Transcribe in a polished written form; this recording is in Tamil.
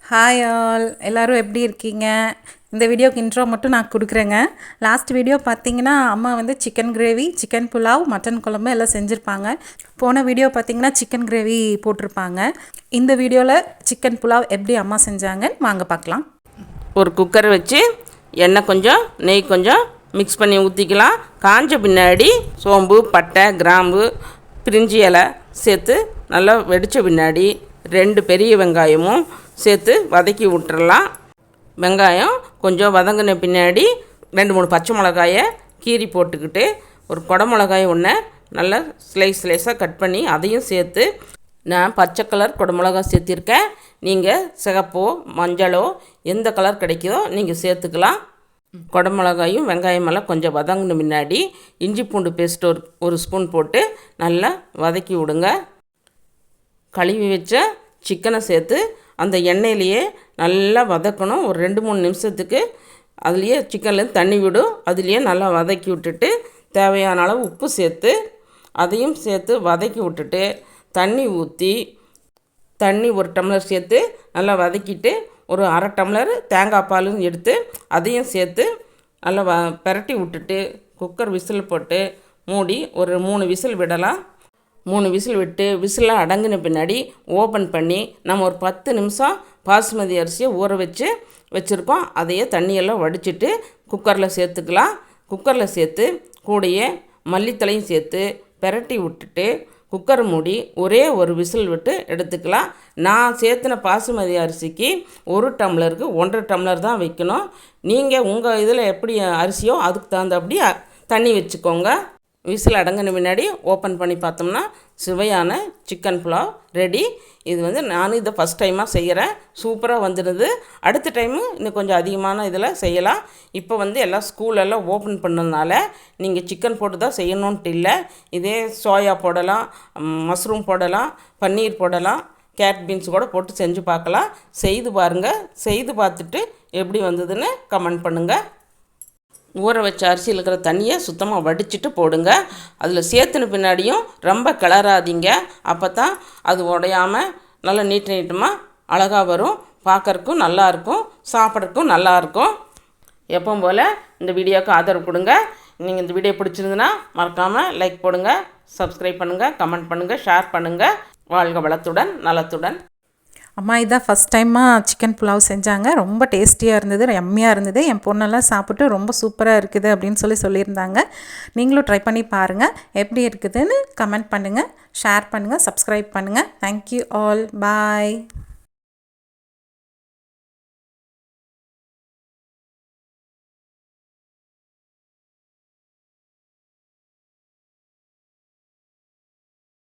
ஹாய் ஆல், எல்லோரும் எப்படி இருக்கீங்க? இந்த வீடியோக்கு இன்ட்ரோ மட்டும் நான் கொடுக்குறேங்க. லாஸ்ட் வீடியோ பார்த்தீங்கன்னா அம்மா வந்து chicken gravy, chicken pulao, mutton குழம்பு எல்லாம் செஞ்சுருப்பாங்க. போன வீடியோ பார்த்தீங்கன்னா சிக்கன் கிரேவி போட்டிருப்பாங்க. இந்த வீடியோவில் சிக்கன் புலாவ் எப்படி அம்மா செஞ்சாங்க வாங்க பார்க்கலாம். ஒரு குக்கர் வச்சு எண்ணெய் கொஞ்சம் நெய் கொஞ்சம் மிக்ஸ் பண்ணி ஊற்றிக்கலாம். காஞ்ச பின்னாடி சோம்பு, பட்டை, கிராம்பு, பிரிஞ்சி இலை சேர்த்து நல்லா வெடித்த பின்னாடி 2 பெரிய வெங்காயமும் சேர்த்து வதக்கி விட்டுறலாம். வெங்காயம் கொஞ்சம் வதங்கின பின்னாடி 2-3 பச்சை மிளகாயை கீரி போட்டுக்கிட்டு ஒரு குடமிளகாய் ஒன்று நல்லா ஸ்லைஸாக கட் பண்ணி அதையும் சேர்த்து, நான் பச்சை கலர் குடமிளகா சேர்த்திருக்கேன். நீங்கள் சிகப்போ மஞ்சளோ எந்த கலர் கிடைக்குதோ நீங்கள் சேர்த்துக்கலாம். குடமிளகாயும் வெங்காயமெல்லாம் கொஞ்சம் வதங்கின முன்னாடி இஞ்சி பூண்டு பேஸ்ட் ஒரு ஸ்பூன் போட்டு நல்லா வதக்கி விடுங்க. கழுவி வச்ச சிக்கனை சேர்த்து அந்த எண்ணெயிலேயே நல்லா வதக்கணும். ஒரு 2-3 நிமிஷத்துக்கு அதுலேயே சிக்கன்லேருந்து தண்ணி விடும். அதுலேயே நல்லா வதக்கி விட்டுட்டு தேவையான அளவு உப்பு சேர்த்து அதையும் சேர்த்து வதக்கி விட்டுட்டு தண்ணி ஊற்றி தண்ணி 1 டம்ளர் சேர்த்து நல்லா வதக்கிட்டு ஒரு 1/2 டம்ளர் தேங்காய் பாலும் எடுத்து அதையும் சேர்த்து நல்லா பெரட்டி விட்டுட்டு குக்கர் விசில் போட்டு மூடி ஒரு 3 விசில் விடலாம். 3 விசில் விட்டு விசிலாம் அடங்கின பின்னாடி ஓப்பன் பண்ணி நம்ம ஒரு 10 நிமிஷம் பாசுமதி அரிசியை ஊற வச்சுருக்கோம். அதையே தண்ணியெல்லாம் வடிச்சிட்டு குக்கரில் சேர்த்துக்கலாம். குக்கரில் சேர்த்து கூடையே மல்லித்தலையும் சேர்த்து பெரட்டி விட்டுட்டு குக்கர் மூடி ஒரே ஒரு விசில் விட்டு எடுத்துக்கலாம். நான் சேர்த்துன பாசுமதி அரிசிக்கு 1 டம்ளருக்கு 1.5 டம்ளர் தான் வைக்கணும். நீங்கள் உங்கள் இதில் எப்படி அரிசியோ அதுக்கு தகுந்தபடி தண்ணி வச்சுக்கோங்க. விசில் அடங்கின முன்னாடி ஓப்பன் பண்ணி பார்த்தோம்னா சுவையான சிக்கன் புலாவ் ரெடி. இது வந்து நானும் இதை ஃபஸ்ட் டைமாக செய்கிறேன். சூப்பராக வந்துடுது. அடுத்த டைமு இன்னும் கொஞ்சம் அதிகமான இதில் செய்யலாம். இப்போ வந்து எல்லாம் ஸ்கூலெல்லாம் ஓப்பன் பண்ணதுனால நீங்கள் சிக்கன் போட்டு தான் செய்யணுன்ட்டு இல்லை. இதே சோயா போடலாம், மஷ்ரூம் போடலாம், பன்னீர் போடலாம், கேரட் பீன்ஸ் கூட போட்டு செஞ்சு பார்க்கலாம். செய்து பாருங்கள். செய்து பார்த்துட்டு எப்படி வந்ததுன்னு கமெண்ட் பண்ணுங்கள். ஊற வச்ச அரிசியில் இருக்கிற தண்ணியை சுத்தமாக வடிச்சிட்டு போடுங்க. அதில் சேர்த்துன பின்னாடியும் ரொம்ப கிளறாதீங்க. அப்போ தான் அது உடையாமல் நல்லா நீட்டமாக அழகாக வரும். பார்க்குறக்கும் நல்லாயிருக்கும், சாப்பிட்றதுக்கும் நல்லாயிருக்கும். எப்பவும் போல் இந்த வீடியோவுக்கு ஆதரவு கொடுங்க. நீங்கள் இந்த வீடியோ பிடிச்சிருந்துன்னா மறக்காமல் லைக் போடுங்க, சப்ஸ்கிரைப் பண்ணுங்கள், கமெண்ட் பண்ணுங்கள், ஷேர் பண்ணுங்கள். வாழ்க வளத்துடன் நலத்துடன். அம்மா இதான் ஃபஸ்ட் டைமாக சிக்கன் புலாவ் செஞ்சாங்க. ரொம்ப டேஸ்டியாக இருந்தது, எம்மியாக இருந்தது. என் பொண்ணெல்லாம் சாப்பிட்டு ரொம்ப சூப்பராக இருக்குது அப்படின்னு சொல்லியிருந்தாங்க. நீங்களும் ட்ரை பண்ணி பாருங்கள். எப்படி இருக்குதுன்னு கமெண்ட் பண்ணுங்கள், ஷேர் பண்ணுங்கள், சப்ஸ்கிரைப் பண்ணுங்கள். Thank you all. பாய்.